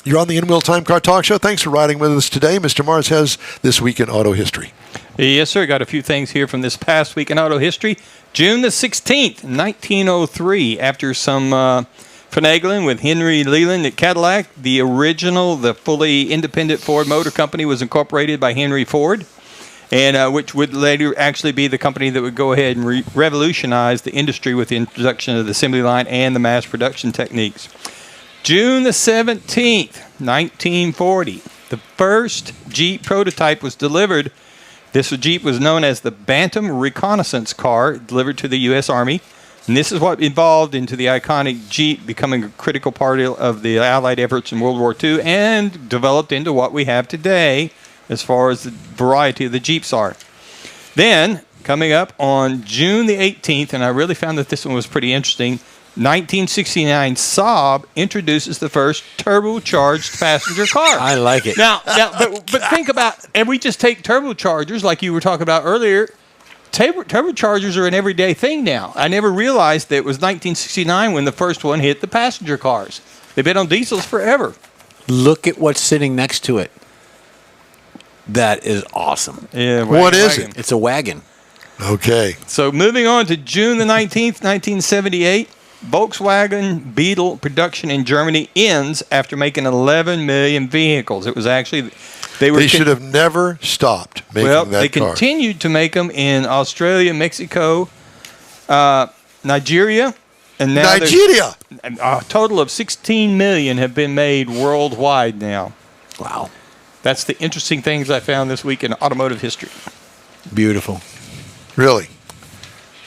You're on the In Wheel Time Car Talk Show. Thanks for riding with us today. Mr. Mars has This Week in Auto History. Yes, sir. Got a few things here from this past week in auto history. June the 16th, 1903, after some finagling with Henry Leland at Cadillac, the fully independent Ford Motor Company was incorporated by Henry Ford, and which would later actually be the company that would go ahead and revolutionize the industry with the introduction of the assembly line and the mass production techniques. June the 17th, 1940, the first Jeep prototype was delivered. This Jeep was known as the Bantam Reconnaissance Car, delivered to the U.S. Army. And this is what evolved into the iconic Jeep, becoming a critical part of the Allied efforts in World War II, and developed into what we have today as far as the variety of the Jeeps are. Then, coming up on June the 18th, and I really found that this one was pretty interesting, 1969, Saab introduces the first turbocharged passenger car. I like it. Now, but think about, and we just take turbochargers like you were talking about earlier. Turbochargers are an everyday thing now. I never realized that it was 1969 when the first one hit the passenger cars. They've been on diesels forever. Look at what's sitting next to it. That is awesome. Yeah. What is it? It's a wagon. Okay. So moving on to June the 19th, 1978. Volkswagen Beetle production in Germany ends after making 11 million vehicles. It was actually they should have never stopped making that car. Well, they continued to make them in Australia, Mexico, Nigeria, and now a total of 16 million have been made worldwide now. Wow. That's the interesting things I found this week in automotive history. Beautiful. Really?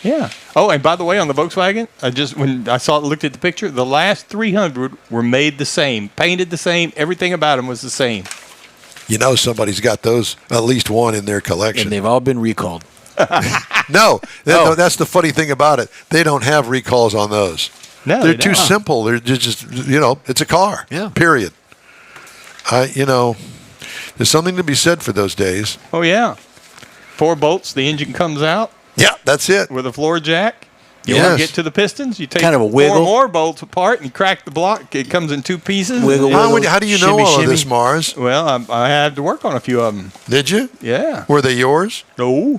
Yeah. Oh, and by the way, on the Volkswagen, when I looked at the picture, the last 300 were made the same, painted the same. Everything about them was the same. You know somebody's got those, at least one in their collection. And they've all been recalled. No, that's the funny thing about it. They don't have recalls on those. No, they're too simple. They're just, it's a car. Yeah. Period. There's something to be said for those days. Oh, yeah. 4 bolts, the engine comes out. Yeah, that's it. With a floor jack. You Yes. want to get to the pistons, you take Kind of a wiggle. 4 more bolts apart and crack the block. It comes in 2 pieces. Wiggle, How do you know shimmy, all of shimmy. this, Mars? Well, I had to work on a few of them. Did you? Yeah. Were they yours? No.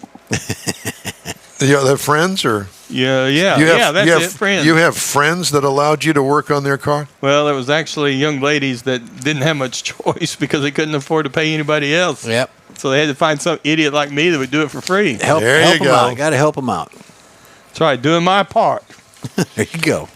They're friends, or That's it, friends. You have friends that allowed you to work on their car? Well, it was actually young ladies that didn't have much choice because they couldn't afford to pay anybody else. Yep. So they had to find some idiot like me that would do it for free. Help There you them go. out. Got to help them out. That's right, doing my part. There you go.